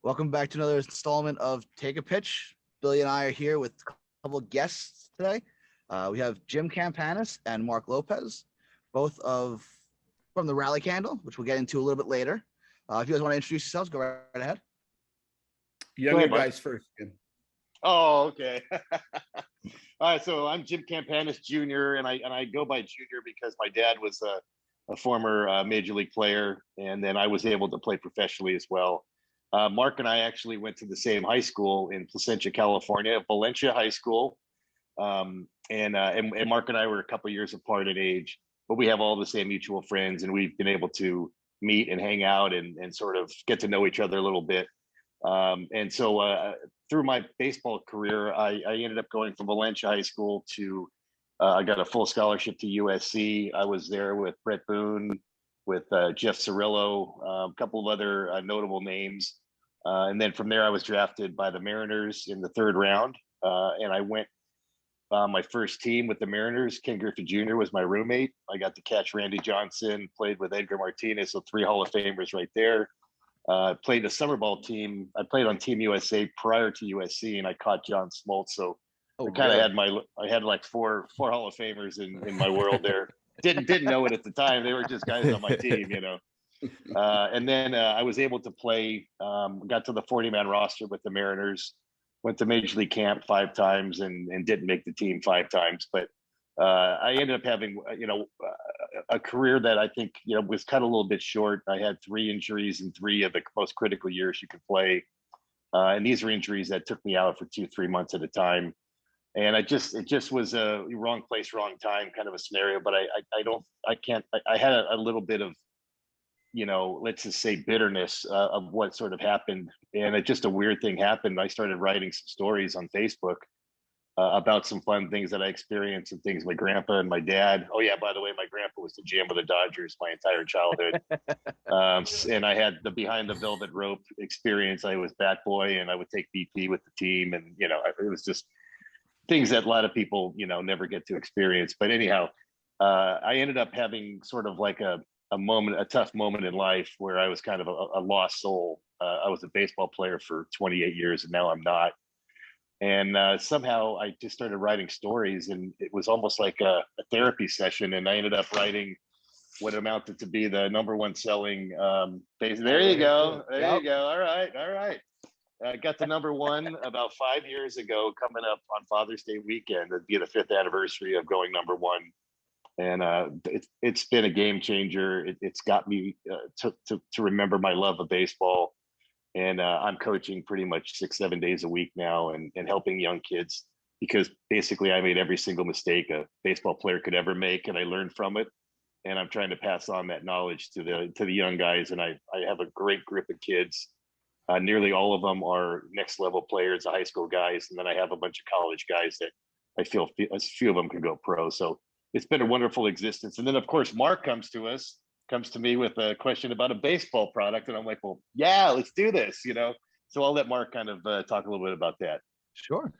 Welcome back to another installment of Take a Pitch. Billy and I are here with a couple of guests today. We have Jim Campanis and Marc Lopez, both from the Rally Candle, which we'll get into a little bit later. If you guys want to introduce yourselves, go right ahead. Younger guys first, Jim. Oh, okay. All right, so I'm Jim Campanis Jr., and I go by Junior because my dad was a former Major League player, and then I was able to play professionally as well. Marc and I actually went to the same high school in Placentia, California, Valencia High School. And Marc and I were a couple years apart in age, but we have all the same mutual friends, and we've been able to meet and hang out and sort of get to know each other a little bit. And so through my baseball career, I ended up going from Valencia High School to, I got a full scholarship to USC. I was there with Brett Boone, with Jeff Cirillo, a couple of other notable names. And then from there, I was drafted by the Mariners in the third round. And I went my first team with the Mariners. Ken Griffey Jr. was my roommate. I got to catch Randy Johnson, played with Edgar Martinez, so 3 Hall of Famers right there. Played a summer ball team. I played on Team USA prior to USC, and I caught John Smoltz. So I kind of had like four Hall of Famers in my world there. Didn't know it at the time. They were just guys on my team, you know. And then I was able to play, got to the 40-man roster with the Mariners, went to Major League Camp 5 times and didn't make the team 5 times. But I ended up having, a career that I think, was cut a little bit short. I had 3 injuries in 3 of the most critical years you could play. And these were injuries that took me out for 2-3 months at a time. And it just was a wrong place, wrong time kind of a scenario. But I had a little bit of, let's just say bitterness of what sort of happened. And just a weird thing happened. I started writing some stories on Facebook about some fun things that I experienced and things my grandpa and my dad. Oh yeah, by the way, my grandpa was the GM of the Dodgers my entire childhood. And I had the behind the velvet rope experience. I was bat boy and I would take BP with the team. And, it was just things that a lot of people, never get to experience. But anyhow, I ended up having sort of like a tough moment in life where I was kind of a lost soul. I was a baseball player for 28 years and now I'm not. And somehow I just started writing stories, and it was almost like a therapy session. And I ended up writing what amounted to be the #1 selling. There you go. There you go. All right. I got the #1 about 5 years ago, coming up on Father's Day weekend. It'd be the 5th anniversary of going #1. And it's been a game changer. It's got me to remember my love of baseball. And I'm coaching pretty much 6-7 days a week now and helping young kids, because basically I made every single mistake a baseball player could ever make, and I learned from it. And I'm trying to pass on that knowledge to the young guys. And I have a great group of kids. Nearly all of them are next level players, the high school guys. And then I have a bunch of college guys that I feel a few of them can go pro. So it's been a wonderful existence. And then of course, Marc comes to me with a question about a baseball product. And I'm like, well, yeah, let's do this, So I'll let Marc kind of talk a little bit about that. Sure.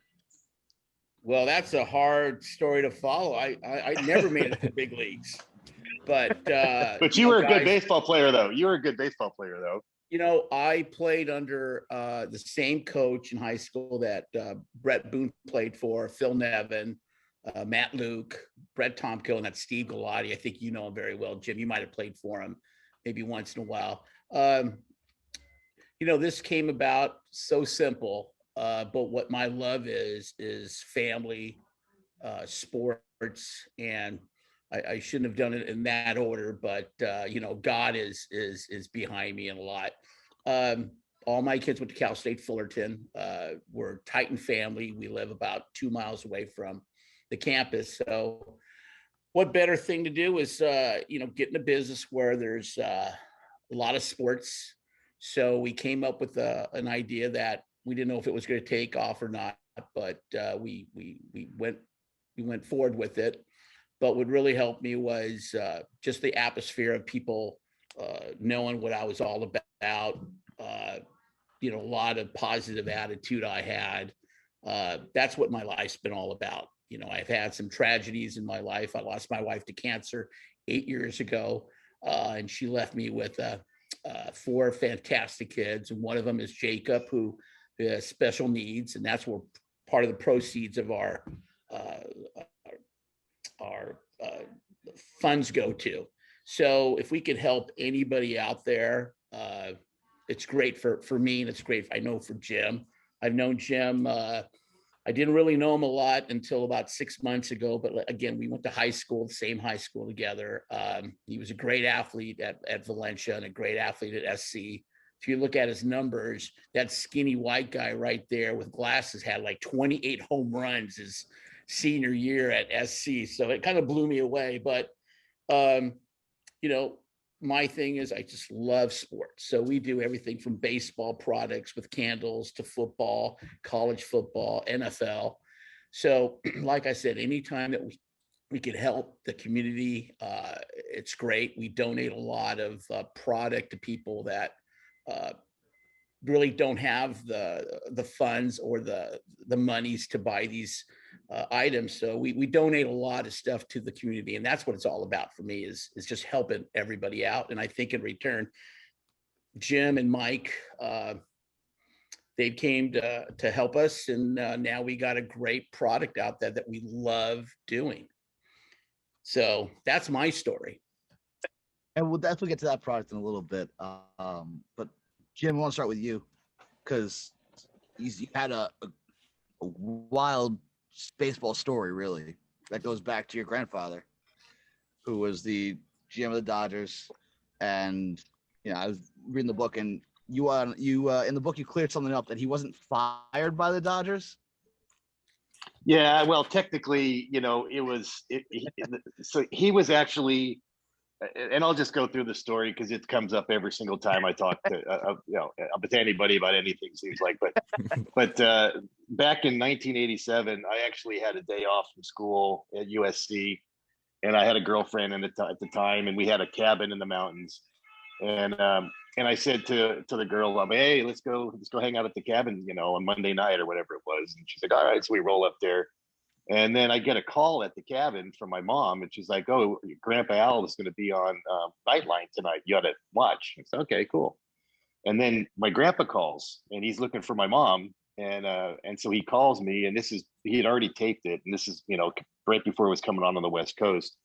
Well, that's a hard story to follow. I never made it to big leagues, but you were a good baseball player, though. I played under the same coach in high school that Brett Boone played for, Phil Nevin, Matt Luke, Brett Tomko, and that's Steve Galati. I think you know him very well, Jim. You might have played for him maybe once in a while. This came about so simple, but what my love is family, sports, and I shouldn't have done it in that order, but God is behind me in a lot. All my kids went to Cal State Fullerton. We're Titan family. We live about 2 miles away from the campus. So what better thing to do is, get in a business where there's a lot of sports. So we came up with an idea that we didn't know if it was going to take off or not, but we went forward with it. But what really helped me was just the atmosphere of people knowing what I was all about. A lot of positive attitude I had. That's what my life's been all about. I've had some tragedies in my life. I lost my wife to cancer 8 years ago, and she left me with a 4 fantastic kids, and one of them is Jacob, who has special needs, and that's where part of the proceeds of our funds go to. So if we could help anybody out there, it's great for me, and it's great, I know, for Jim. I've known Jim. I didn't really know him a lot until about 6 months ago, but again, we went to high school, the same high school together. He was a great athlete at Valencia and a great athlete at SC. If you look at his numbers, that skinny white guy right there with glasses had like 28 home runs his senior year at SC. So it kind of blew me away. But, you know, my thing is I just love sports. So we do everything from baseball products with candles to football, college football, NFL. So like I said, anytime that we could help the community, it's great. We donate a lot of product to people that really don't have the funds or the monies to buy these items. So we donate a lot of stuff to the community, and that's what it's all about for me, is just helping everybody out. And I think in return, Jim and Mike, they came to help us, and now we got a great product out there that we love doing. So that's my story. And we'll definitely get to that product in a little bit. But Jim, I want to start with you, because you had a wild baseball story, really, that goes back to your grandfather, who was the GM of the Dodgers. And you know, I was reading the book, and you in the book you cleared something up, that he wasn't fired by the Dodgers. Yeah, well, technically, you know, so he was actually, and I'll just go through the story because it comes up every single time I talk to to anybody about anything, seems like. But back in 1987, I actually had a day off from school at USC, and I had a girlfriend at the time, and we had a cabin in the mountains, and I said to the girl, hey, let's go hang out at the cabin, you know, on Monday night or whatever it was, and she's like, all right, so we roll up there. And then I get a call at the cabin from my mom, and she's like, oh, Grandpa Al is going to be on Nightline tonight. You got to watch. I said, okay, cool. And then my grandpa calls, and he's looking for my mom. And so he calls me, and he had already taped it. And this is, you know, right before it was coming on the West Coast.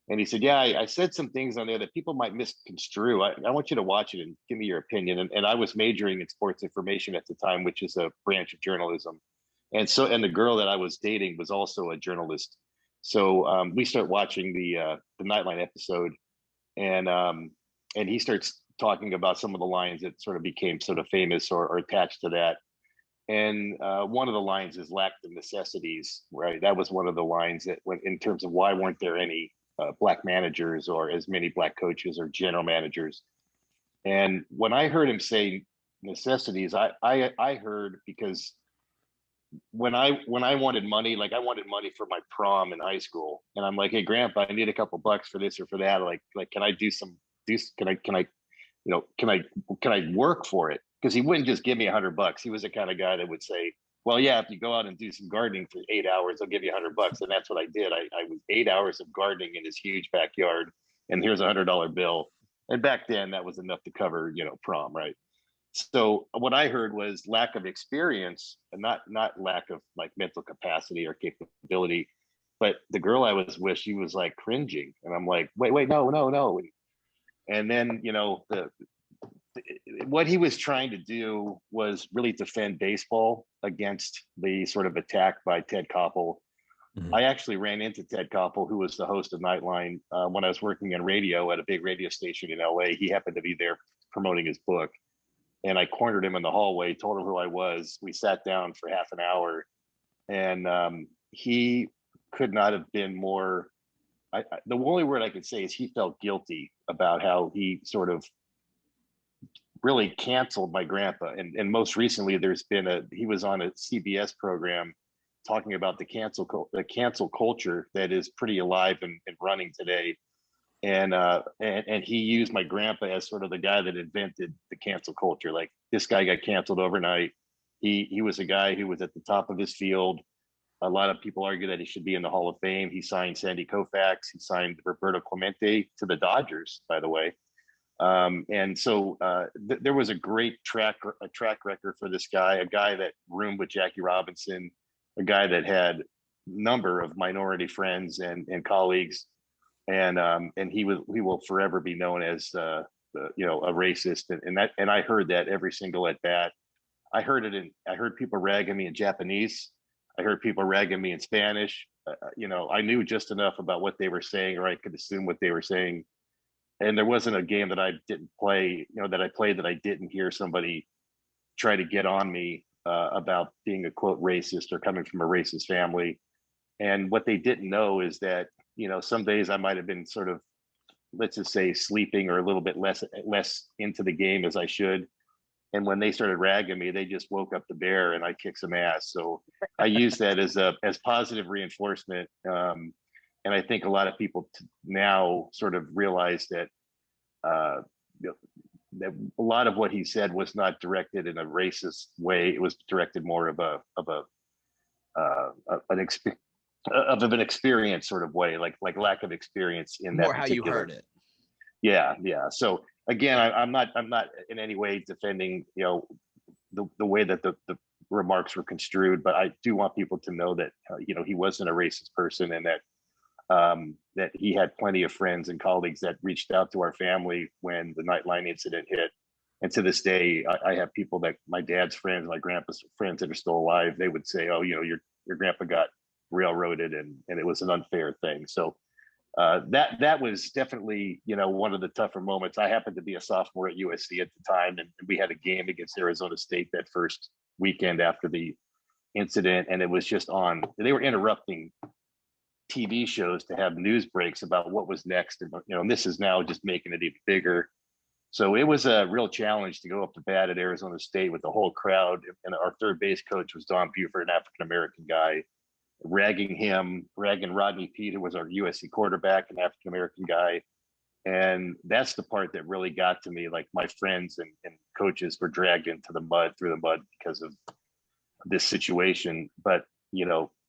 And he said, yeah, I said some things on there that people might misconstrue. I want you to watch it and give me your opinion. And I was majoring in sports information at the time, which is a branch of journalism. And the girl that I was dating was also a journalist. So we start watching the Nightline episode, and he starts talking about some of the lines that sort of became sort of famous or attached to that. And one of the lines is "lack the necessities," right? That was one of the lines that went in terms of why weren't there any black managers or as many black coaches or general managers. And when I heard him say necessities, I heard, because when I wanted money, like I wanted money for my prom in high school, and I'm like, hey, Grandpa, I need a couple bucks for this or for that. Like, can I can I work for it? Because he wouldn't just give me $100. He was the kind of guy that would say, well, yeah, if you go out and do some gardening for 8 hours, I'll give you $100. And that's what I did. I was 8 hours of gardening in his huge backyard, and here's $100 bill. And back then that was enough to cover, you know, prom, right? So what I heard was lack of experience, and not lack of like mental capacity or capability. But the girl I was with, she was like cringing, and I'm like, wait, no. And then, you know, what he was trying to do was really defend baseball against the sort of attack by Ted Koppel. Mm-hmm. I actually ran into Ted Koppel, who was the host of Nightline, when I was working in radio at a big radio station in LA. He happened to be there promoting his book. And I cornered him in the hallway, told him who I was. We sat down for half an hour, and he could not have been more. The only word I could say is he felt guilty about how he sort of really canceled my grandpa. And most recently, he was on a CBS program talking about the cancel culture that is pretty alive and running today. And he used my grandpa as sort of the guy that invented the cancel culture. Like, this guy got canceled overnight. He was a guy who was at the top of his field. A lot of people argue that he should be in the Hall of Fame. He signed Sandy Koufax. He signed Roberto Clemente to the Dodgers, by the way. And so there was a great track record for this guy, a guy that roomed with Jackie Robinson, a guy that had a number of minority friends and colleagues, and he will forever be known as a racist, and I heard that every single at bat. I heard people ragging me in Japanese. I heard people ragging me in Spanish. I knew just enough about what they were saying, or I could assume what they were saying. And there wasn't a game that I didn't play, that I played that I didn't hear somebody try to get on me about being a quote racist or coming from a racist family. And what they didn't know is that, some days I might have been sort of, let's just say, sleeping or a little bit less into the game as I should. And when they started ragging me, they just woke up the bear and I kicked some ass. So I use that as positive reinforcement. And I think a lot of people now sort of realize that that a lot of what he said was not directed in a racist way. It was directed more of an experience sort of way, like lack of experience in that. More how you heard it. Yeah. So again, I'm not in any way defending the way that the remarks were construed, but I do want people to know that he wasn't a racist person, and that he had plenty of friends and colleagues that reached out to our family when the Nightline incident hit. And to this day, I have people that my dad's friends, my grandpa's friends that are still alive. They would say, "Oh, your grandpa got railroaded, and it was an unfair thing." So that was definitely one of the tougher moments. I happened to be a sophomore at USC at the time, and we had a game against Arizona State that first weekend after the incident, and it was just on. They were interrupting TV shows to have news breaks about what was next, and this is now just making it even bigger. So it was a real challenge to go up to bat at Arizona State with the whole crowd, and our third base coach was Don Buford, an African American guy, ragging Rodney Peete, who was our USC quarterback, an African American guy. And that's the part that really got to me. Like, my friends and coaches were dragged through the mud because of this situation. But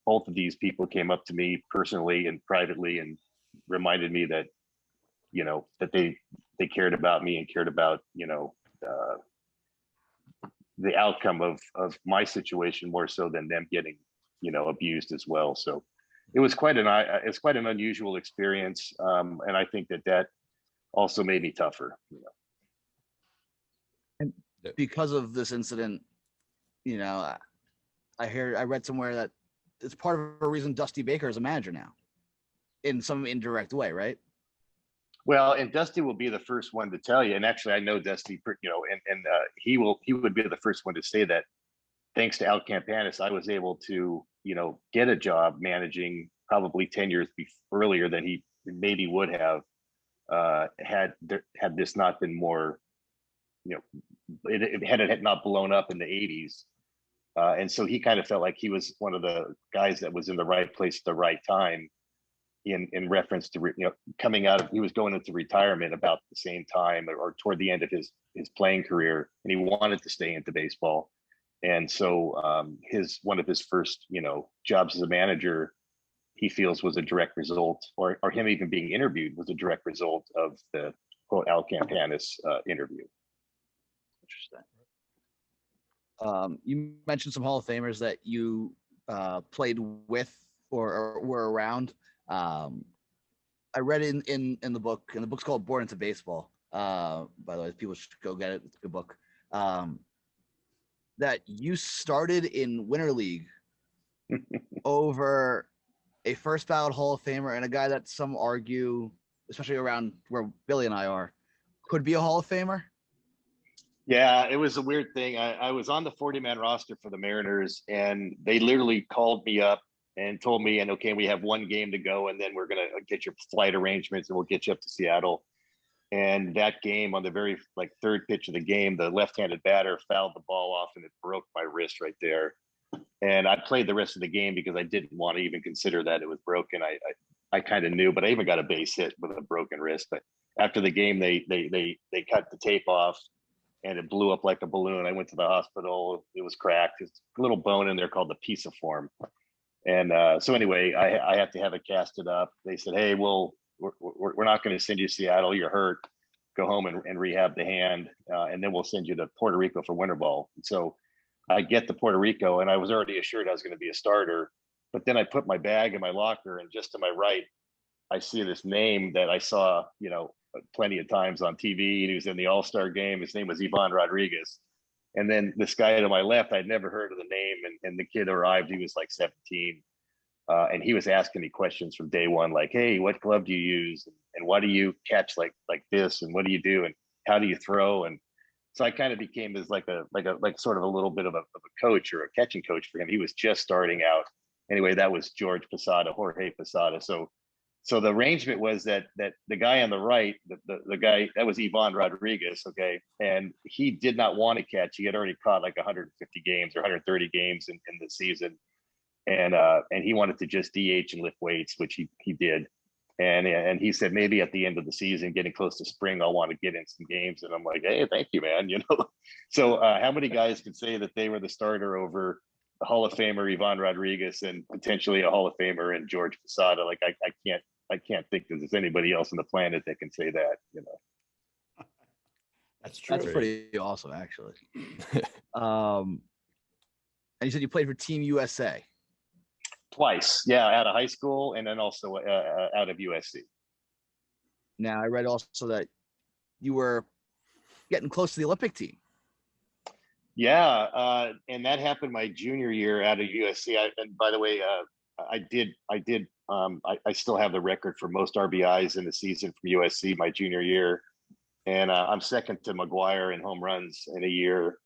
both of these people came up to me personally and privately and reminded me that that they cared about me and cared about the outcome of my situation more so than them getting abused as well. So it was quite an unusual experience, and I think that also made me tougher. And because of this incident, I read somewhere that it's part of a reason Dusty Baker is a manager now, in some indirect way, right? Well, and Dusty will be the first one to tell you. And actually, I know Dusty, and he would be the first one to say that. Thanks to Al Campanis, I was able to, get a job managing probably 10 years earlier than he maybe would have had this not been more, had it not blown up in the 80s. And so he kind of felt like he was one of the guys that was in the right place at the right time in reference to, he was going into retirement about the same time or toward the end of his playing career, and he wanted to stay into baseball. And so one of his first, jobs as a manager, he feels was a direct result, or him even being interviewed was a direct result of the quote Al Campanis interview. Interesting. You mentioned some Hall of Famers that you played with or were around. I read in the book, and the book's called Born into Baseball. By the way, people should go get it. It's a good book. That you started in Winter League over a first ballot Hall of Famer and a guy that some argue, especially around where Billy and I are, could be a Hall of Famer. Yeah, it was a weird thing. I was on the 40-man roster for the Mariners, and they literally called me up and told me, okay, we have one game to go, and then we're going to get your flight arrangements and we'll get you up to Seattle. And that game, on the very third pitch of the game, the left-handed batter fouled the ball off and it broke my wrist right there. And I played the rest of the game because I didn't want to even consider that it was broken. I kind of knew, but I even got a base hit with a broken wrist. But after the game, they cut the tape off and it blew up like a balloon. I went to the hospital. It was cracked. It's a little bone in there called the pisiform. And so anyway, I have to have it casted up. They said, hey, we're not going to send you to Seattle. You're hurt. go home and rehab the hand, and then we'll send you to Puerto Rico for winter ball. And so I get to Puerto Rico, and I was already assured I was going to be a starter. But then I put my bag in my locker, and just to my right, I see this name that I saw, plenty of times on TV. He was in the All-Star game. His name was Ivan Rodriguez. And then this guy to my left, I'd never heard of the name. And the kid arrived, he was like 17. And he was asking me questions from day one, like, hey, what glove do you use? And why do you catch like this? And what do you do? And how do you throw? And so I kind of became as like sort of a little bit of a coach or a catching coach for him. He was just starting out. Anyway, that was Jorge Posada. So the arrangement was that the guy on the right, the guy that was Ivan Rodriguez, okay, and he did not want to catch. He had already caught like 150 games or 130 games in the season, and he wanted to just DH and lift weights, which he did. And he said maybe at the end of the season, getting close to spring, I'll want to get in some games. And I'm like, hey, thank you, man. So how many guys can say that they were the starter over the Hall of Famer Ivan Rodriguez and potentially a Hall of Famer and Jorge Posada? Like I can't think that there's anybody else on the planet that can say that. That's true. That's pretty awesome, actually. And you said you played for Team USA. Twice, yeah, out of high school and then also out of USC. Now, I read also that you were getting close to the Olympic team. Yeah, and that happened my junior year out of USC. And by the way, I still have the record for most RBIs in the season from USC my junior year, and I'm second to McGuire in home runs in a year.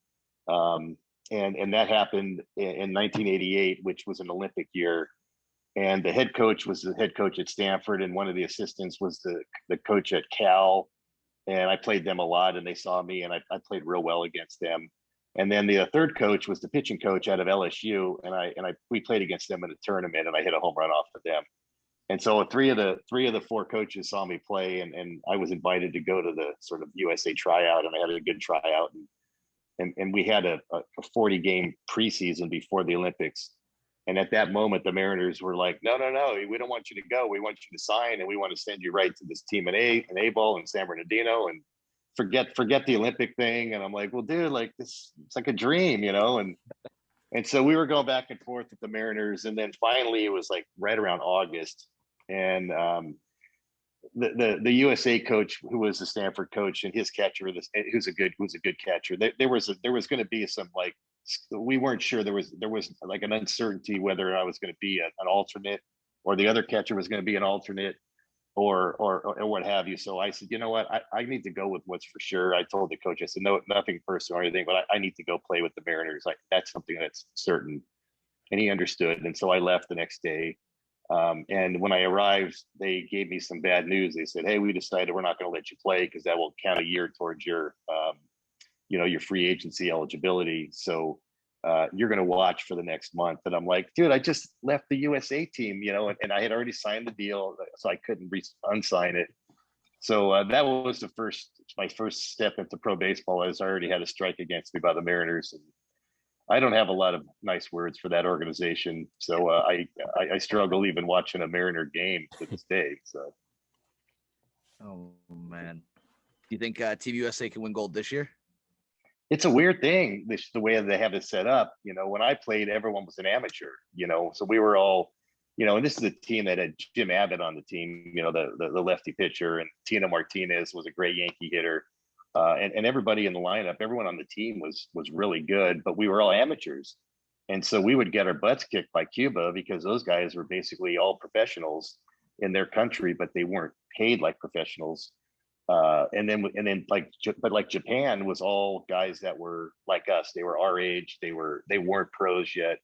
And that happened in 1988, which was an Olympic year. And the head coach was the head coach at Stanford, and one of the assistants was the coach at Cal. And I played them a lot, and they saw me, and I played real well against them. And then the third coach was the pitching coach out of LSU, and we played against them in a tournament, and I hit a home run off of them. And so three of the four coaches saw me play, and I was invited to go to the sort of USA tryout, and I had a good tryout. And we had a 40-game preseason before the Olympics. And at that moment, the Mariners were like, no, we don't want you to go. We want you to sign, and we want to send you right to this team in A-ball in San Bernardino, and forget the Olympic thing. And I'm like, well, dude, like this, it's like a dream, And so we were going back and forth with the Mariners. And then finally it was like right around August. And the USA coach, who was the Stanford coach, and his catcher, who's a good catcher, there was going to be some, like, we weren't sure, there was like an uncertainty whether I was going to be an alternate or the other catcher was going to be an alternate or what have you. So I said, you know what, I need to go with what's for sure. I told the coach, I said, no, nothing personal or anything, but I need to go play with the Mariners. Like, that's something that's certain. And he understood. And so I left the next day. And when I arrived, they gave me some bad news. They said, hey, we decided we're not going to let you play because that will count a year towards your free agency eligibility. So you're going to watch for the next month. And I'm like, dude, I just left the USA team, and I had already signed the deal, so I couldn't unsign it. So that was my first step into pro baseball, as I already had a strike against me by the Mariners. And I don't have a lot of nice words for that organization. So I struggle even watching a Mariner game to this day. So. Oh, man. Do you think Team USA can win gold this year? It's a weird thing, the way they have it set up. When I played, everyone was an amateur, so we were all, and this is a team that had Jim Abbott on the team, the lefty pitcher, and Tino Martinez was a great Yankee hitter. And everybody in the lineup, everyone on the team was really good, but we were all amateurs. And so we would get our butts kicked by Cuba because those guys were basically all professionals in their country, but they weren't paid like professionals. And then like Japan was all guys that were like us. They were our age. They weren't pros yet.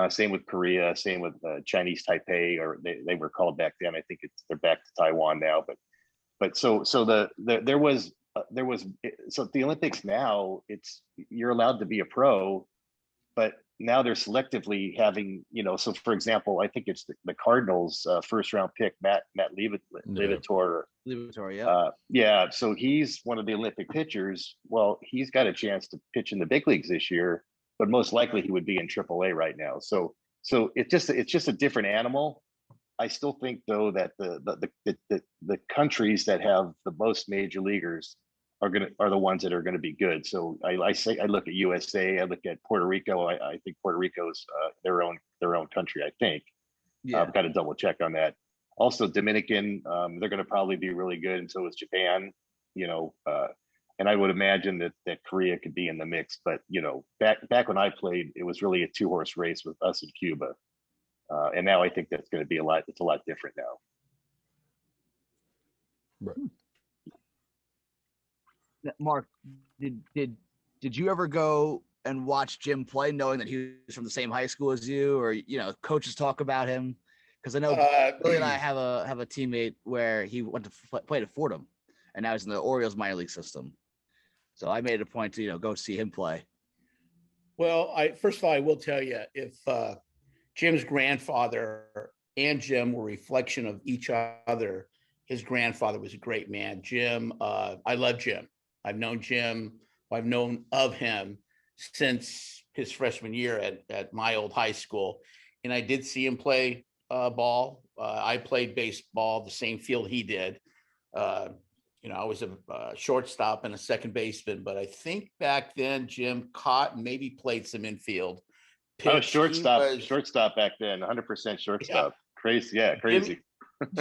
Same with Korea, same with Chinese Taipei, or they were called back then. I think they're back to Taiwan now, but so there was so at the Olympics now, you're allowed to be a pro, but now they're selectively having, so for example, I think it's the Cardinals first round pick, Matt Liberatore. Yeah. So he's one of the Olympic pitchers. Well, he's got a chance to pitch in the big leagues this year, but most likely he would be in AAA right now. So it's just a different animal. I still think though that the countries that have the most major leaguers are the ones that are gonna be good. So I look at USA, I look at Puerto Rico. I think Puerto Rico's their own country. I think Yeah. I've got to double check on that. Also, Dominican, they're going to probably be really good, and so is Japan. You know, and I would imagine that Korea could be in the mix. But you know, back when I played, it was really a 2-horse race with us and Cuba, and now I think that's going to be a lot. It's a lot different now. Mark, did you ever go and watch Jim play, knowing that he was from the same high school as you, or coaches talk about him? Because I know Billy and I have a teammate where he went to play at Fordham, and now he's in the Orioles minor league system. So I made it a point to go see him play. Well, first of all, I will tell you, if Jim's grandfather and Jim were a reflection of each other, his grandfather was a great man. Jim, I love Jim. I've known Jim. I've known of him since his freshman year at my old high school, and I did see him play ball. I played baseball the same field he did. I was a shortstop and a second baseman, but I think back then Jim caught and maybe played some infield. Oh, shortstop back then, 100% shortstop. Yeah. Crazy, yeah, crazy.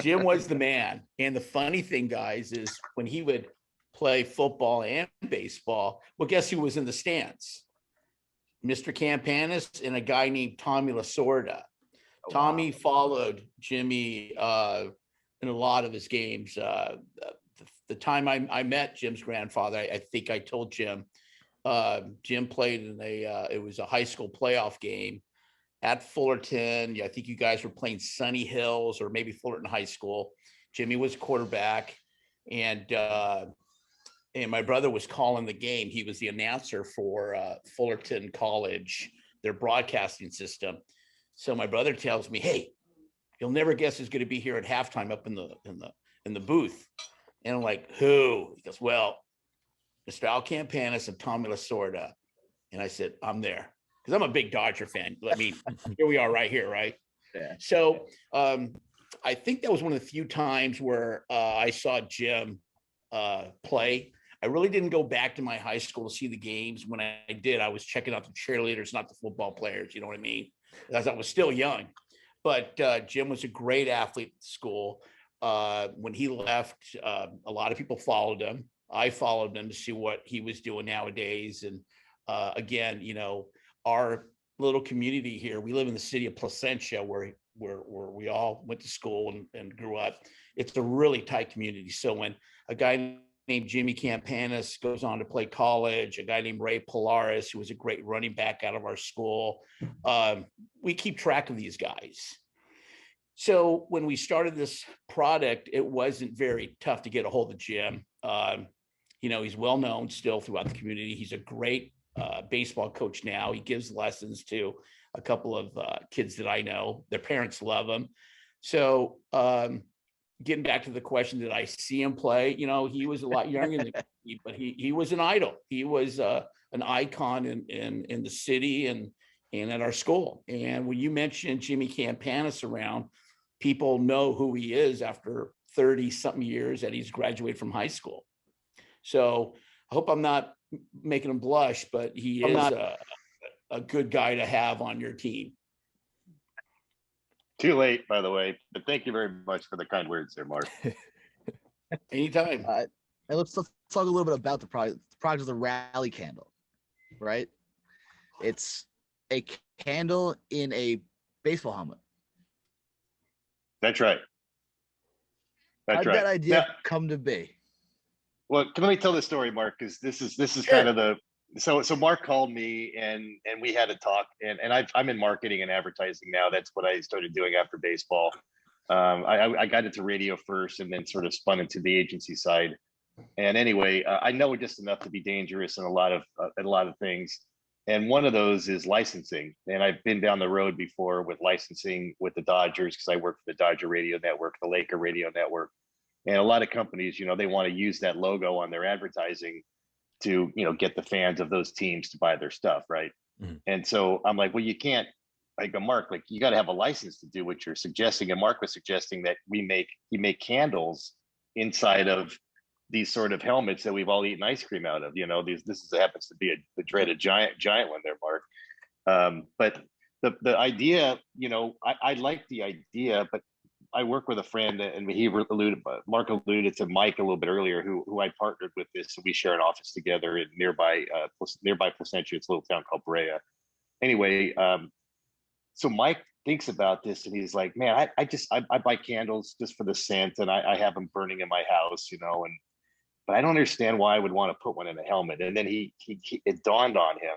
Jim was the man. And the funny thing, guys, is when he would play football and baseball, well, guess who was in the stands? Mr. Campanis and a guy named Tommy Lasorda. Oh, Tommy followed Jimmy in a lot of his games. The time I met Jim's grandfather, I think I told Jim, Jim played in it was a high school playoff game at Fullerton. I think you guys were playing Sunny Hills or maybe Fullerton High School. Jimmy was quarterback, and my brother was calling the game. He was the announcer for Fullerton College, their broadcasting system. So my brother tells me, "Hey, you'll never guess who's going to be here at halftime up in the booth." And I'm like, "Who?" He goes, "Well, Mr. Al Campanis and Tommy Lasorda." And I said, "I'm there," because I'm a big Dodger fan. Here we are right here, right? Yeah. So I think that was one of the few times where I saw Jim play. I really didn't go back to my high school to see the games. When I did, I was checking out the cheerleaders, not the football players. You know what I mean? Because I was still young. But Jim was a great athlete at school. When he left, a lot of people followed him. I followed him to see what he was doing nowadays. And again, our little community here, we live in the city of Placentia, where we all went to school and grew up. It's a really tight community. So when a guy named Jimmy Campanis goes on to play college, a guy named Ray Polaris, who was a great running back out of our school, we keep track of these guys. So when we started this product, it wasn't very tough to get a hold of Jim. He's well known still throughout the community. He's a great baseball coach now. He gives lessons to a couple of kids that I know. Their parents love him. So getting back to the question, did I see him play? He was a lot younger than me, but he was an idol. He was an icon in the city and at our school. And when you mentioned Jimmy Campanis around, people know who he is after 30 something years that he's graduated from high school. So I hope I'm not making him blush, but he is a good guy to have on your team. Too late, by the way, but thank you very much for the kind words there, Mark. Anytime. Let's talk a little bit about the product. The product is the Rally Candle, right? It's a candle in a baseball helmet. That's right. How did that idea come to be? Well, let me tell the story, Mark, because this is Sure. kind of the so Mark called me and we had a talk, and I'm in marketing and advertising now. That's what I started doing after baseball. I got into radio first and then sort of spun into the agency side. And anyway, I know just enough to be dangerous in a lot of things. And one of those is licensing. And I've been down the road before with licensing with the Dodgers, because I work for the Dodger Radio Network, the Laker Radio Network. And a lot of companies, they want to use that logo on their advertising to, get the fans of those teams to buy their stuff, right? Mm-hmm. And so I'm like, well, you can't I go, Mark, like you got to have a license to do what you're suggesting. And Mark was suggesting that he make candles inside of these sort of helmets that we've all eaten ice cream out of. You know, happens to be the dreaded giant one there, Mark. But the idea, you know, I like the idea, but I work with a friend, and Mark alluded to Mike a little bit earlier, who I partnered with this, and we share an office together in nearby Placentia. It's a little town called Brea. Anyway, so Mike thinks about this, and he's like, man, I buy candles just for the scent, and I have them burning in my house, you know, but I don't understand why I would want to put one in a helmet. And then it dawned on him.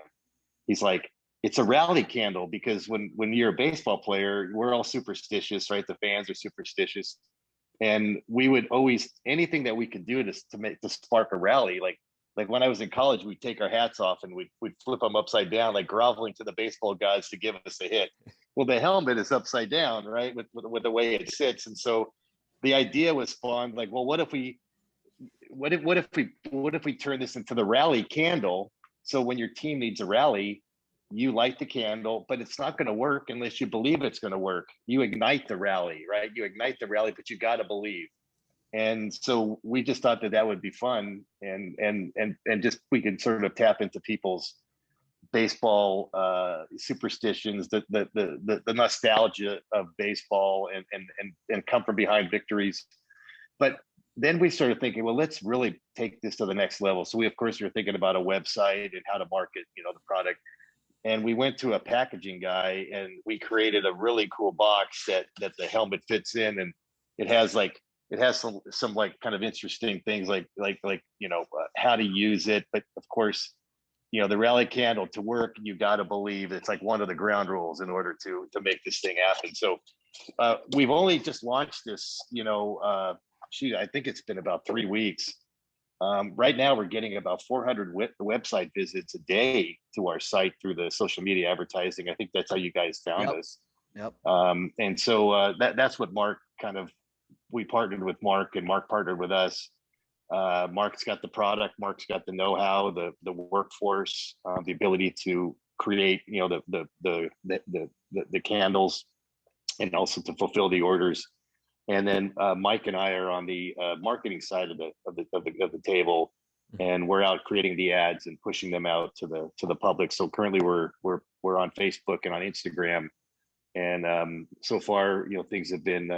He's like, it's a rally candle, because when you're a baseball player, we're all superstitious, right? The fans are superstitious, and we would always, anything that we could do to spark a rally, like when I was in college, we'd take our hats off and we'd flip them upside down, like groveling to the baseball gods to give us a hit. Well, the helmet is upside down, right, with the way it sits. And so the idea was spawned, like, well, what if we turn this into the rally candle? So when your team needs a rally, you light the candle, but it's not going to work unless you believe it's going to work. You ignite the rally, right? You ignite the rally, but you got to believe. And so we just thought that would be fun, and just we could sort of tap into people's baseball superstitions, the nostalgia of baseball, and come from behind victories. But then we started thinking, well, let's really take this to the next level. So we, of course, were thinking about a website and how to market, you know, the product. And we went to a packaging guy, and we created a really cool box that the helmet fits in, and it has some like kind of interesting things like you know, how to use it. But of course, you know, the rally candle, to work, you got to believe. It's like one of the ground rules in order to make this thing happen. So we've only just launched this, you know, I think it's been about 3 weeks. Right now, we're getting about 400 website visits a day to our site through the social media advertising. I think that's how you guys found us. Yep. And so that's what Mark we partnered with Mark, and Mark partnered with us. Mark's got the product, Mark's got the know-how, the workforce, the ability to create, you know, the candles, and also to fulfill the orders. And then Mike and I are on the marketing side of the table, and we're out creating the ads and pushing them out to the public. So currently we're on Facebook and on Instagram, and so far, you know, things have been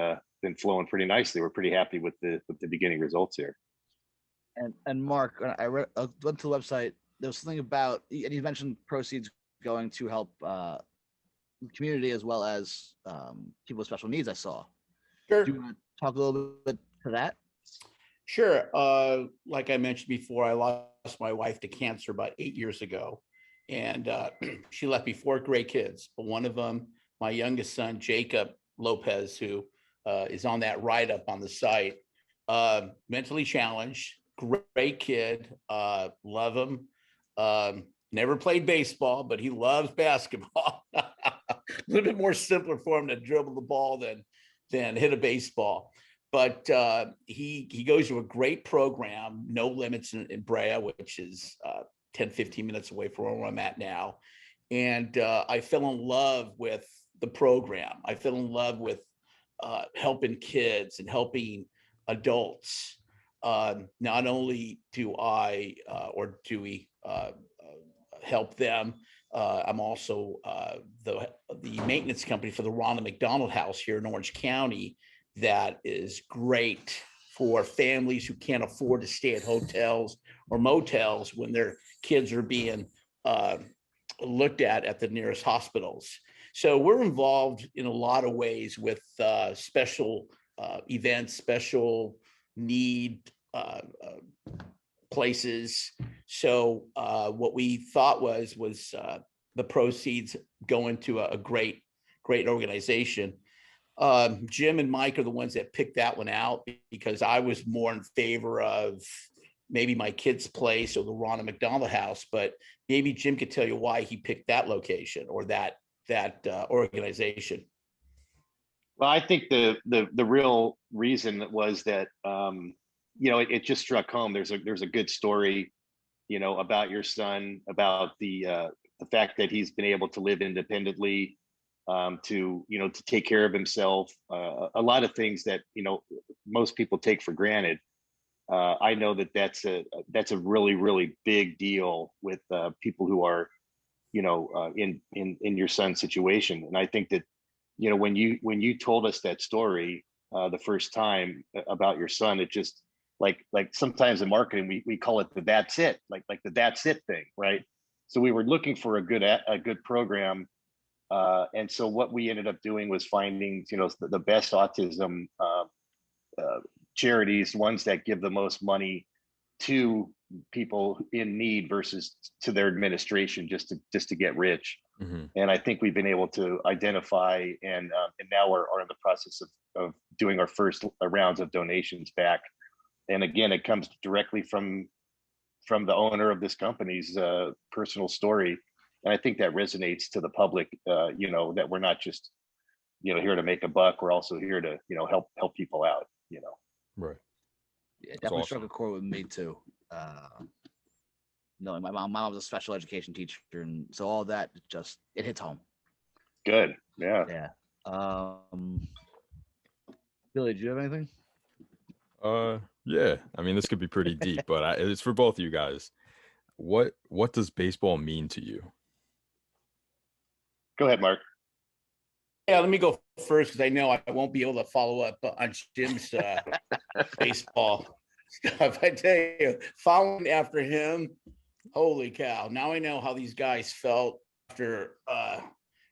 flowing pretty nicely. We're pretty happy with the beginning results here. And Mark, when I went to the website, there was something about, and you mentioned proceeds going to help the community as well as people with special needs. I saw. Sure. Do you want to talk a little bit to that? Sure. Like I mentioned before, I lost my wife to cancer about 8 years ago, and she left me 4 great kids. But one of them, my youngest son, Jacob Lopez, who is on that write-up on the site, mentally challenged, great kid, love him. Never played baseball, but he loves basketball. A little bit more simpler for him to dribble the ball than hit a baseball. But he goes to a great program, No Limits in Brea, which is 10, 15 minutes away from where I'm at now. And I fell in love with the program. I fell in love with helping kids and helping adults. Not only do I or do we help them, I'm also the maintenance company for the Ronald McDonald House here in Orange County. That is great for families who can't afford to stay at hotels or motels when their kids are being looked at the nearest hospitals. So we're involved in a lot of ways with special events, special need places. So what we thought was the proceeds go into a great organization. Jim and Mike are the ones that picked that one out, because I was more in favor of maybe my kid's place or the Ronald McDonald House, but maybe Jim could tell you why he picked that location or that organization. Well, I think the real reason was that you know, it just struck home. There's a good story, you know, about your son, about the fact that he's been able to live independently, to, you know, to take care of himself. A lot of things that, you know, most people take for granted. I know that that's a really, really big deal with people who are, you know, in your son's situation. And I think that, you know, when you told us that story the first time about your son, it just like sometimes in marketing we call it the that's it, like the that's it thing, right? So we were looking for a good program, and so what we ended up doing was finding, you know, the best autism charities, ones that give the most money to people in need versus to their administration just to get rich. Mm-hmm. And I think we've been able to identify and now are in the process of doing our first rounds of donations back. And again, it comes directly from the owner of this company's personal story. And I think that resonates to the public, you know, that we're not just, you know, here to make a buck. We're also here to, you know, help people out, you know. Right. Yeah, definitely awesome. struck a chord with me too. No, my mom was a special education teacher, and so all that just it hits home. Good. Yeah. Yeah. Billy, do you have anything? Yeah. I mean, this could be pretty deep, but it's for both of you guys. What does baseball mean to you? Go ahead, Mark. Yeah, let me go first because I know I won't be able to follow up on Jim's baseball stuff. I tell you, following after him, holy cow. Now I know how these guys felt after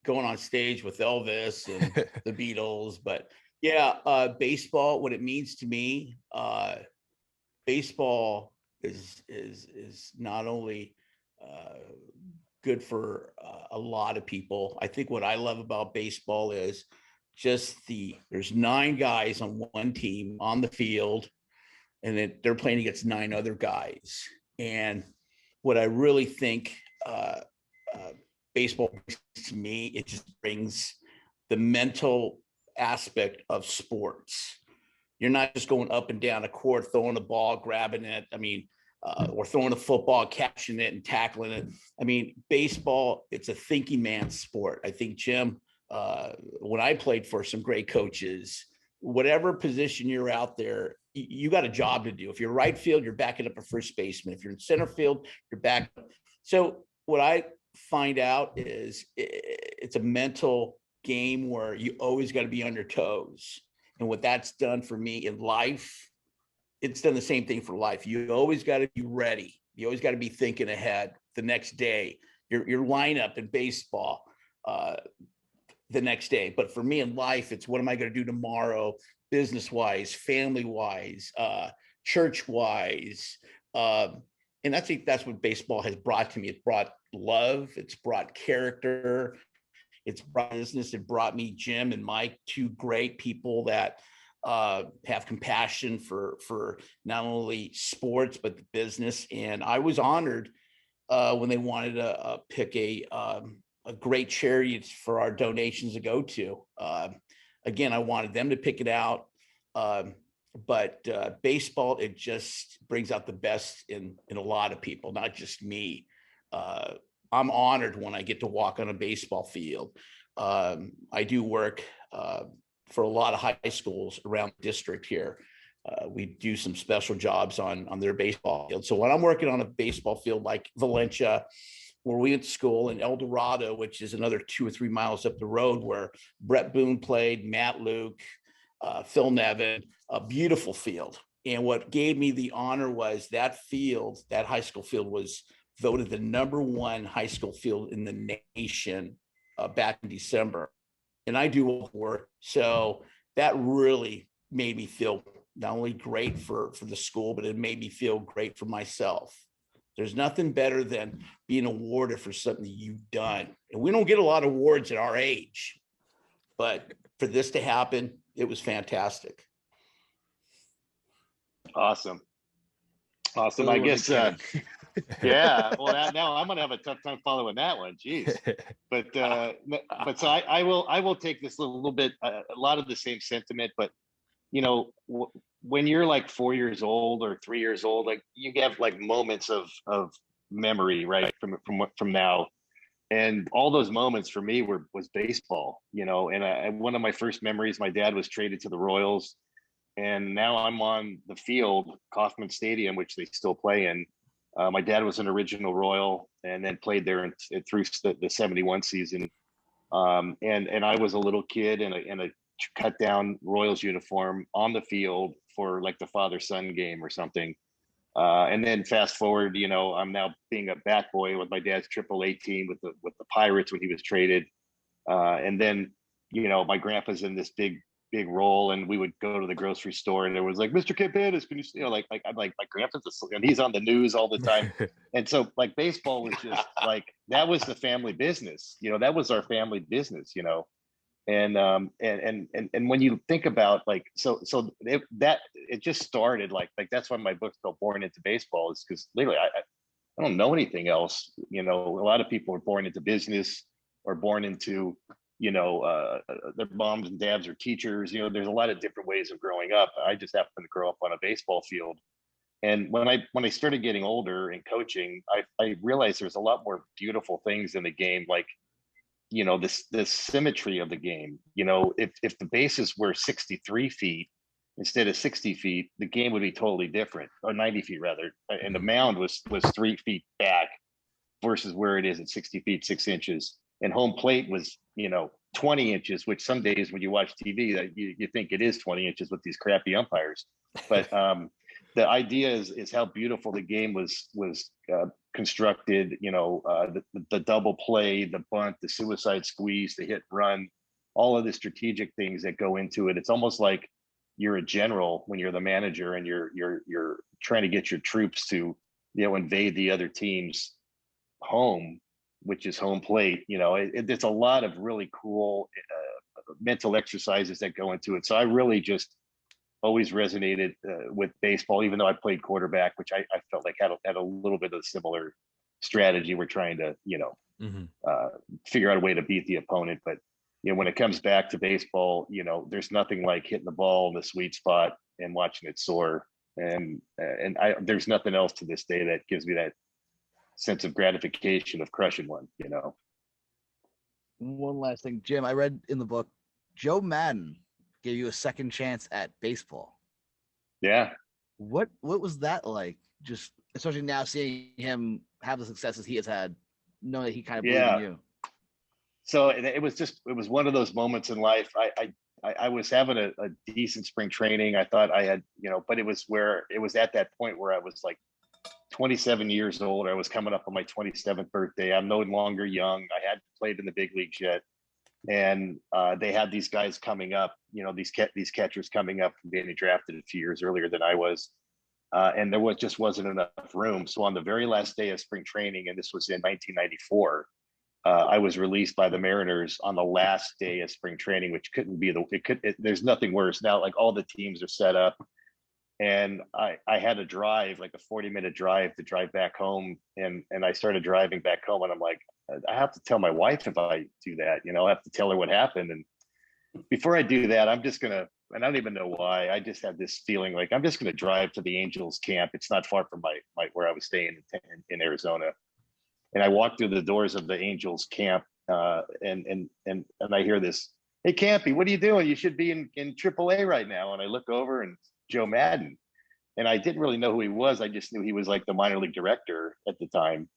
going on stage with Elvis and the Beatles. But yeah, baseball, what it means to me, baseball is not only good for a lot of people. I think what I love about baseball is just there's 9 guys on one team on the field, and they're playing against 9 other guys. And what I really think baseball brings to me, it just brings the mental aspect of sports. You're not just going up and down a court, throwing a ball, grabbing it. I mean, or throwing a football, catching it and tackling it. I mean, baseball, it's a thinking man's sport. I think, Jim, when I played for some great coaches, whatever position you're out there, you got a job to do. If you're right field, you're backing up a first baseman. If you're in center field, you're back. So what I find out is it's a mental game where you always got to be on your toes. And what that's done for me in life, it's done the same thing for life. You always got to be ready. You always got to be thinking ahead the next day, your lineup in baseball the next day. But for me in life, it's what am I going to do tomorrow, business-wise, family-wise, church-wise. And I think that's what baseball has brought to me. It brought love. It's brought character. It's brought business. It brought me Jim and Mike, 2 great people that have compassion for not only sports but the business. And I was honored when they wanted to pick a great charity for our donations to go to. Again, I wanted them to pick it out, but baseball, it just brings out the best in a lot of people, not just me. I'm honored when I get to walk on a baseball field. I do work for a lot of high schools around the district here. We do some special jobs on their baseball field. So when I'm working on a baseball field like Valencia, where we went to school, in El Dorado, which is another 2 or 3 miles up the road, where Brett Boone played, Matt Luke, Phil Nevin, a beautiful field. And what gave me the honor was that field, that high school field, was voted the #1 high school field in the nation back in December. And I do work. So that really made me feel not only great for the school, but it made me feel great for myself. There's nothing better than being awarded for something you've done. And we don't get a lot of awards at our age, but for this to happen, it was fantastic. Awesome. I guess, yeah, well, now I'm going to have a tough time following that one. Jeez. But so I will take this a little bit, a lot of the same sentiment, but you know, when you're like 4 years old or 3 years old, like you have like moments of memory, right? From now. And all those moments for me was baseball, you know. And one of my first memories, my dad was traded to the Royals, and now I'm on the field, Kauffman Stadium, which they still play in. My dad was an original Royal, and then played there through the '71 season. And I was a little kid in a cut down Royals uniform on the field for like the father-son game or something. And then fast forward, you know, I'm now being a bat boy with my dad's AAA team with the Pirates when he was traded. And then, you know, my grandpa's in this big role, and we would go to the grocery store, and there was like, Mr. Campanis, can you know, like I'm like, my grandpa's and he's on the news all the time. And so like baseball was just like, that was the family business, you know, that was our family business, you know. And when you think about like, it just started like that's why my book's called Born into Baseball, is because literally I don't know anything else. You know, a lot of people are born into business or born into, you know, their moms and dads are teachers. You know, there's a lot of different ways of growing up. I just happened to grow up on a baseball field. And when I started getting older and coaching, I realized there's a lot more beautiful things in the game, like, you know, this symmetry of the game. You know, if the bases were 63 feet instead of 60 feet, the game would be totally different, or 90 feet rather. And the mound was 3 feet back versus where it is at 60 feet 6 inches. And home plate was, you know, 20 inches, which some days when you watch TV, that you think it is 20 inches with these crappy umpires. But the idea is how beautiful the game was constructed. You know, the double play, the bunt, the suicide squeeze, the hit run, all of the strategic things that go into it. It's almost like you're a general when you're the manager, and you're trying to get your troops to, you know, invade the other team's home, which is home plate. You know, it's a lot of really cool mental exercises that go into it. So I really just always resonated with baseball, even though I played quarterback, which I felt like had a little bit of a similar strategy. We're trying to, you know, figure out a way to beat the opponent. But, you know, when it comes back to baseball, you know, there's nothing like hitting the ball in the sweet spot and watching it soar. And there's nothing else to this day that gives me that sense of gratification of crushing one, you know. One last thing, Jim, I read in the book, Joe Madden gave you a second chance at baseball. Yeah. What was that like? Just especially now seeing him have the successes he has had, knowing that he kind of believed in you. So it was one of those moments in life. I was having a decent spring training. I thought I had, you know, but it was at that point where I was like 27 years old. I was coming up on my 27th birthday. I'm no longer young. I hadn't played in the big leagues yet. And they had these guys coming up, you know, these catchers coming up from being drafted a few years earlier than I was. And there just wasn't enough room. So on the very last day of spring training, and this was in 1994, I was released by the Mariners on the last day of spring training, which couldn't be there's nothing worse. Now, like, all the teams are set up, and I had to drive like a 40-minute drive to drive back home. And I started driving back home, and I'm like, I have to tell my wife if I do that, you know, I have to tell her what happened. And before I do that, I'm just gonna, and I don't even know why, I just had this feeling like I'm just gonna drive to the Angels camp. It's not far from my where I was staying in Arizona. And I walked through the doors of the Angels camp, and I hear this, "Hey, Campy, what are you doing? You should be in AAA right now." And I look over, and Joe Madden. And I didn't really know who he was. I just knew he was like the minor league director at the time.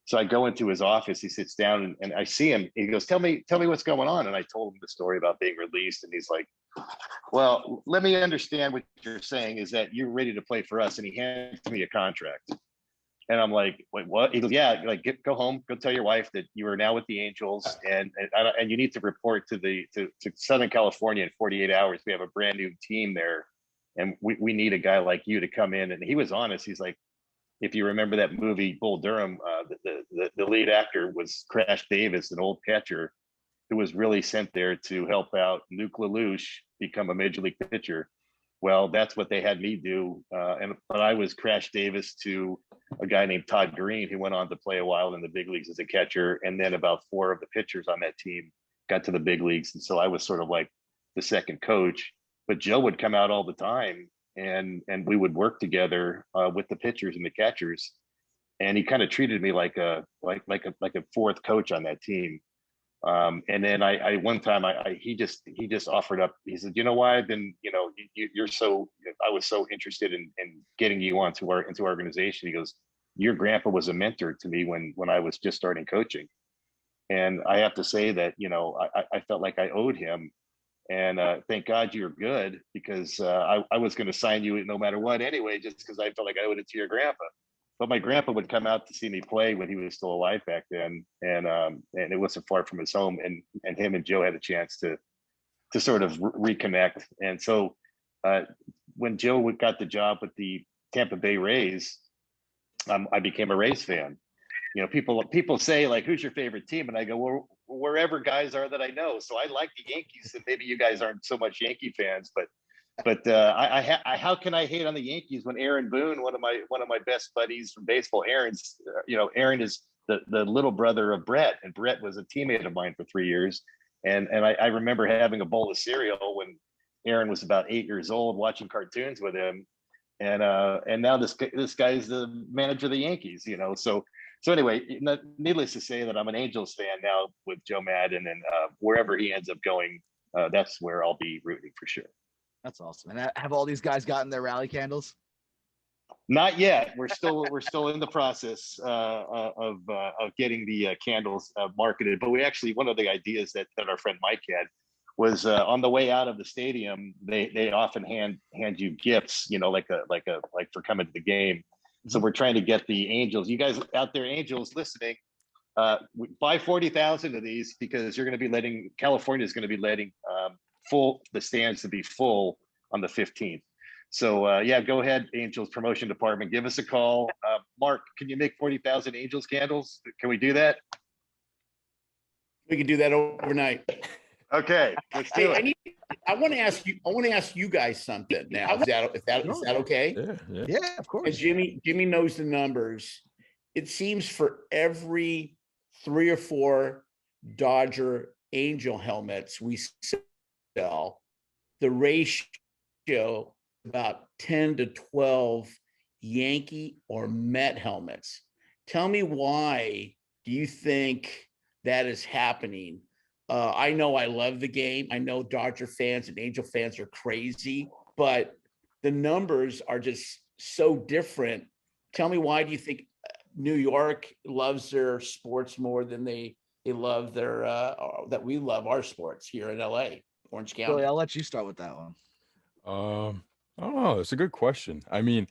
So I go into his office, he sits down, and I see him. He goes, tell me what's going on. And I told him the story about being released. And he's like, well, let me understand what you're saying is that you're ready to play for us. And he hands me a contract. And I'm like, wait, what? He goes, yeah, like, go home, go tell your wife that you are now with the Angels, and you need to report to Southern California in 48 hours. We have a brand new team there, and we need a guy like you to come in. And he was honest. He's like, if you remember that movie Bull Durham, the lead actor was Crash Davis, an old catcher who was really sent there to help out Nuke LaLoosh become a major league pitcher. Well, that's what they had me do. But I was Crash Davis to a guy named Todd Green, who went on to play a while in the big leagues as a catcher. And then about 4 of the pitchers on that team got to the big leagues. And so I was sort of like the second coach. But Joe would come out all the time, and we would work together with the pitchers and the catchers. and he kind of treated me like a fourth coach on that team. And then I one time he just offered up. He said, you know why I've been, you're so, I was so interested in getting you into our organization. He goes, your grandpa was a mentor to me when I was just starting coaching. And I have to say that, I felt like I owed him. And thank God you're good, because I was going to sign you no matter what anyway, just because I felt like I owed it to your grandpa. But my grandpa would come out to see me play when he was still alive back then, and it wasn't far from his home. And him and Joe had a chance to sort of reconnect. And so when Joe got the job with the Tampa Bay Rays, I became a Rays fan. People say, like, who's your favorite team? And I go, well, wherever guys are that I know. So I like the Yankees, and maybe you guys aren't so much Yankee fans, but how can I hate on the Yankees when Aaron Boone, one of my best buddies from baseball, Aaron is the little brother of Brett, and Brett was a teammate of mine for 3 years. And I remember having a bowl of cereal when Aaron was about 8 years old, watching cartoons with him. And now this guy's the manager of the Yankees, So anyway, needless to say that I'm an Angels fan now with Joe Madden, and wherever he ends up going, that's where I'll be rooting for sure. That's awesome. And have all these guys gotten their rally candles? Not yet. We're still in the process of getting the candles marketed. But we actually, one of the ideas that our friend Mike had was on the way out of the stadium, they often hand you gifts, like for coming to the game. So we're trying to get the Angels, you guys out there, Angels listening, buy 40,000 of these, because California is going to be letting the stands to be full on the 15th. So go ahead, Angels promotion department, give us a call. Mark, can you make 40,000 Angels candles? Can we do that? We can do that overnight. Okay, let's do it. I want to ask you guys something now. Is that okay? Yeah, of course. And Jimmy knows the numbers. It seems for every 3 or 4 Dodger Angel helmets we sell, the ratio about 10 to 12 Yankee or Met helmets. Tell me, why do you think that is happening? I know I love the game. I know Dodger fans and Angel fans are crazy, but the numbers are just so different. Tell me, why do you think New York loves their sports more than they love their that we love our sports here in LA, Orange County? Billy, I'll let you start with that one. I don't know. It's a good question. I mean,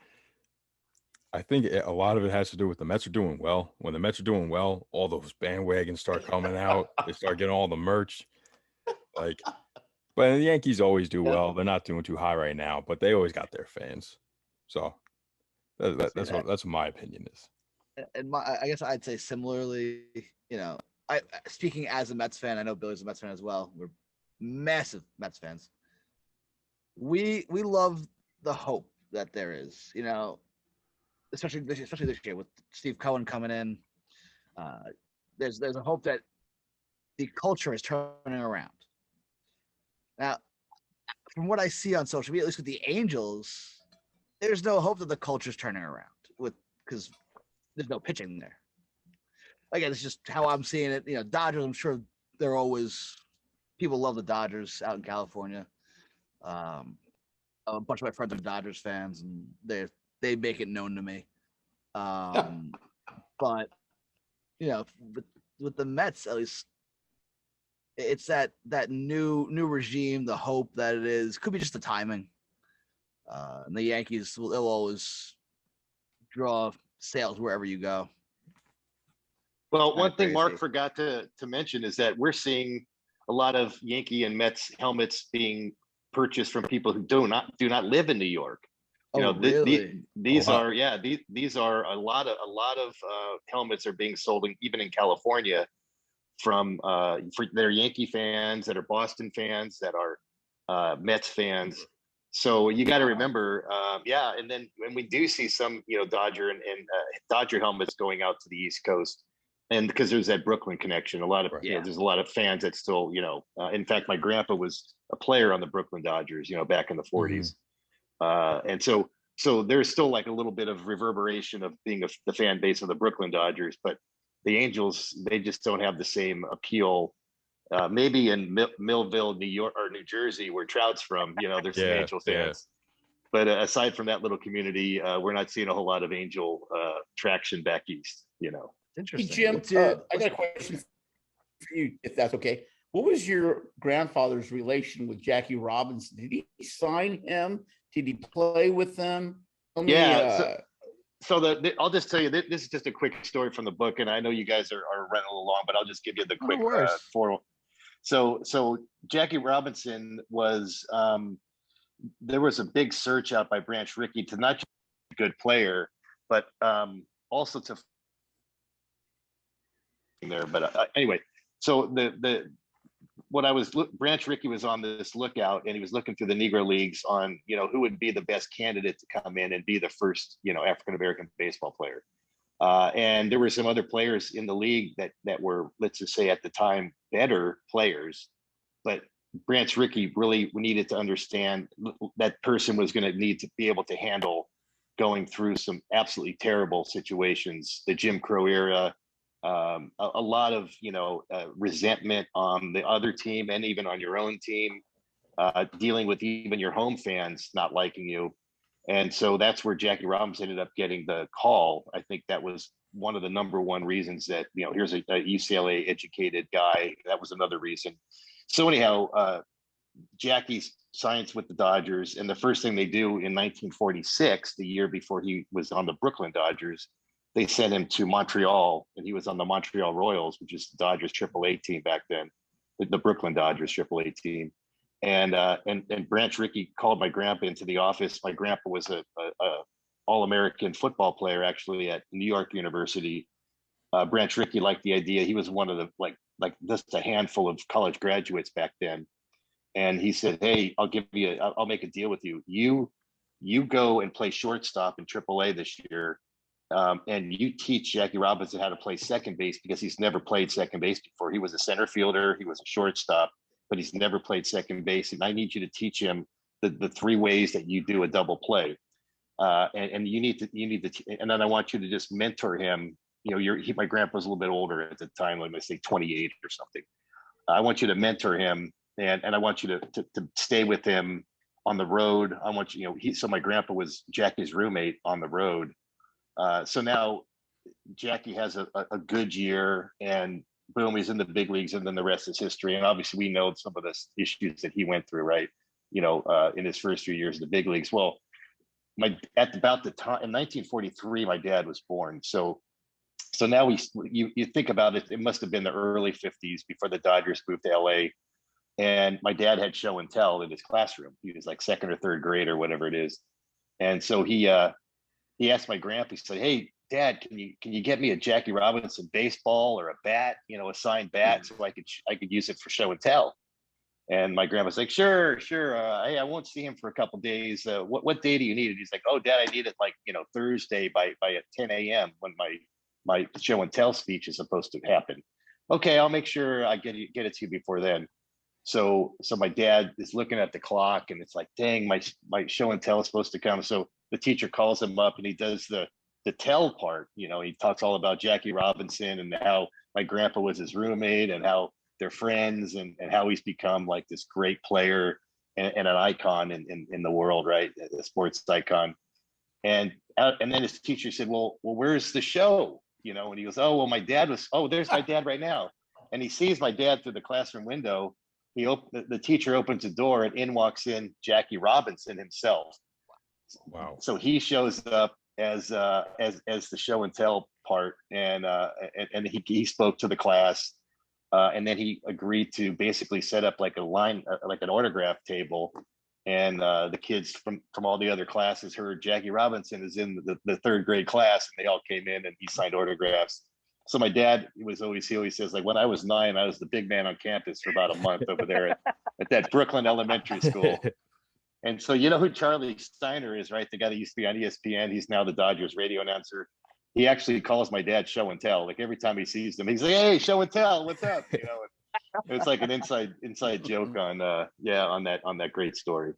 I think a lot of it has to do with the Mets are doing well. When the Mets are doing well, all those bandwagons start coming out. They start getting all the merch. But the Yankees always do well. They're not doing too high right now, but they always got their fans. So that's what my opinion is. And I guess I'd say similarly. I speaking as a Mets fan, I know Billy's a Mets fan as well. We're massive Mets fans. We love the hope that there is, especially this year with Steve Cohen coming in. There's a hope that the culture is turning around. Now, from what I see on social media, at least with the Angels, there's no hope that the culture's turning around because there's no pitching there. Again, it's just how I'm seeing it. Dodgers, I'm sure they're always, people love the Dodgers out in California. A bunch of my friends are Dodgers fans, and they make it known to me. But with the Mets, at least, it's that new regime, the hope that it is. Could be just the timing. And the Yankees they'll always draw sales wherever you go. Well, one thing Mark forgot to mention is that we're seeing a lot of Yankee and Mets helmets being purchased from people who do not live in New York. Really? These are a lot of helmets are being sold even in California for their Yankee fans, that are Boston fans, that are Mets fans. So you got to remember, and then when we do see some Dodger and Dodger helmets going out to the East Coast, and because there's that Brooklyn connection, a lot of there's a lot of fans that still in fact, my grandpa was a player on the Brooklyn Dodgers, back in the 40s. And so so there's still like a little bit of reverberation of being the fan base of the Brooklyn Dodgers, but the Angels, they just don't have the same appeal. Maybe in Millville, New York, or New Jersey, where Trout's from, there's some Yeah, Angel yeah. fans. But aside from that little community, we're not seeing a whole lot of Angel traction back east. Hey, Interesting. Jim, I got a question for you, if that's okay. What was your grandfather's relation with Jackie Robinson? Did he sign him? Did he play with them? Yeah. So I'll just tell you, this is just a quick story from the book, and I know you guys are running a little long, but I'll just give you the quick formal. So Jackie Robinson was, there was a big search out by Branch Rickey to not just be a good player, but also to there. But anyway, so Branch Rickey was on this lookout, and he was looking through the Negro leagues on, who would be the best candidate to come in and be the first, African-American baseball player. And there were some other players in the league that were, let's just say at the time, better players, but Branch Rickey really needed to understand that person was going to need to be able to handle going through some absolutely terrible situations, the Jim Crow era, a lot of resentment on the other team and even on your own team, dealing with even your home fans not liking you. And so that's where Jackie Robinson ended up getting the call. I think that was one of the number one reasons that, here's a UCLA educated guy. That was another reason. So anyhow, Jackie signs with the Dodgers, and the first thing they do in 1946, the year before he was on the Brooklyn Dodgers, they sent him to Montreal, and he was on the Montreal Royals, which is the Dodgers AAA team back then, the Brooklyn Dodgers AAA team. And Branch Rickey called my grandpa into the office. My grandpa was a All-American football player, actually, at New York University. Branch Rickey liked the idea. He was one of the like just a handful of college graduates back then. And he said, "Hey, I'll make a deal with you. You go and play shortstop in AAA this year. And you teach Jackie Robinson how to play second base, because he's never played second base before. He was a center fielder, he was a shortstop, but he's never played second base. And I need you to teach him the three ways that you do a double play. And you need to, and then I want you to just mentor him. My grandpa was a little bit older at the time, let me say 28 or something. I want you to mentor him, and I want you to stay with him on the road. I want you, so my grandpa was Jackie's roommate on the road. So now Jackie has a good year, and boom, he's in the big leagues, and then the rest is history. And obviously we know some of the issues that he went through, right? In his first few years in the big leagues. Well, at about the time in 1943, my dad was born. So now you think about it, it must have been the early 50s before the Dodgers moved to LA. And my dad had show and tell in his classroom. He was like second or third grade or whatever it is. And so he asked my grandpa, he said, "Hey, Dad, can you get me a Jackie Robinson baseball or a bat, a signed bat, so I could use it for show and tell?" And my grandpa's like, "Sure. Hey, I won't see him for a couple of days. What day do you need it?" He's like, "Oh, Dad, I need it like Thursday by at 10 a.m. when my show and tell speech is supposed to happen." "Okay, I'll make sure I get it to you before then." So my dad is looking at the clock, and it's like, dang, my show and tell is supposed to come. So the teacher calls him up, and he does the tell part. He talks all about Jackie Robinson and how my grandpa was his roommate and how they're friends, and how he's become like this great player and an icon in the world, right? A sports icon. And then his teacher said, well, where's the show? And he goes, "Oh, well, there's my dad right now." And he sees my dad through the classroom window. The teacher opens the door, and in walks in Jackie Robinson himself. Wow. So he shows up as the show and tell part, and he spoke to the class, and then he agreed to basically set up like an autograph table, and the kids from all the other classes heard Jackie Robinson is in the third grade class, and they all came in, and he signed autographs. So my dad he always says, like, when I was 9, I was the big man on campus for about a month over there at that Brooklyn elementary school. And so who Charlie Steiner is, right? The guy that used to be on ESPN. He's now the Dodgers radio announcer. He actually calls my dad show and tell. Like every time he sees them, he's like, "Hey, show and tell, what's up?" It's like an inside joke on that great story.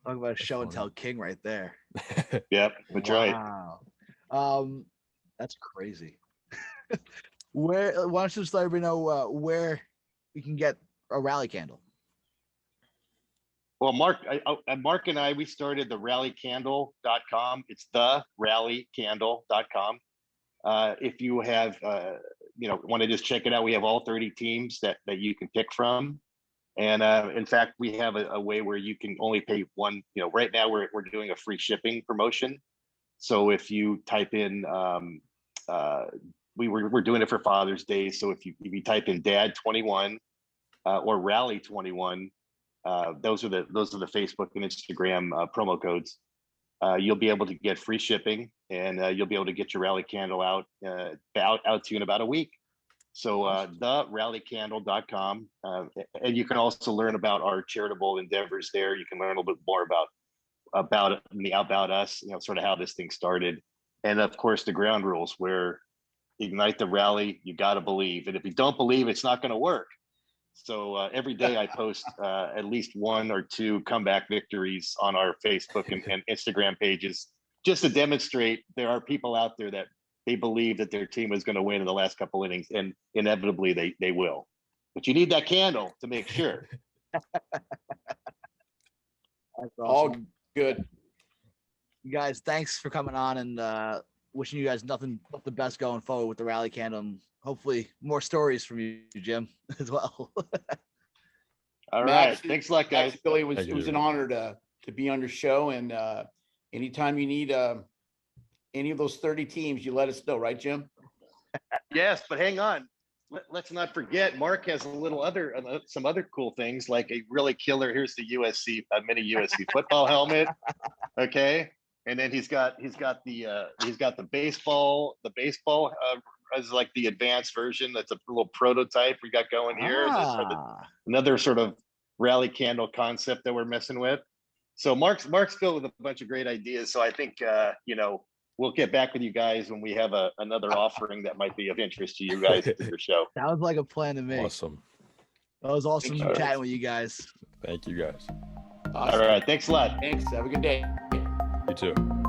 Talk about a show and funny. tell king right there. Yep, that's right. Wow. That's crazy. Why don't you just let everybody know where we can get a rally candle? Well, Mark and I, we started the rallycandle.com. It's the rallycandle.com. If you have, want to just check it out, we have all 30 teams that you can pick from. And in fact, we have a way where you can only pay one, right now we're doing a free shipping promotion. So if you type in, we're doing it for Father's Day. So if you type in Dad 21 or Rally 21, those are the Facebook and Instagram promo codes. You'll be able to get free shipping, and you'll be able to get your rally candle out to you in about a week. So the rallycandle.com, and you can also learn about our charitable endeavors there. You can learn a little bit more about us, sort of how this thing started, and of course the ground rules, where ignite the rally. You got to believe, and if you don't believe, it's not going to work. So every day I post at least one or two comeback victories on our Facebook and Instagram pages, just to demonstrate there are people out there that they believe that their team is going to win in the last couple innings, and inevitably they will. But you need that candle to make sure. That's All awesome. good. You guys, thanks for coming on, and wishing you guys nothing but the best going forward with the rally candle. And hopefully more stories from you, Jim, as well. All Max, right. Thanks a lot, guys. Billy, it Thank you, was an dude. honor to be on your show. And anytime you need any of those 30 teams, you let us know, right, Jim? Yes, but hang on. Let's not forget, Mark has some other cool things, like a really killer. Here's the mini USC football helmet. Okay. And then he's got the baseball as like the advanced version. That's a little prototype we got going here. Another sort of rally candle concept that we're messing with. So Mark's filled with a bunch of great ideas. So I think we'll get back with you guys when we have another offering that might be of interest to you guys for your show. Sounds like a plan to me. Awesome. That was awesome Thank you. chatting with you guys. Thank you guys. Awesome. All right. Thanks a lot. Thanks. Have a good day. You too.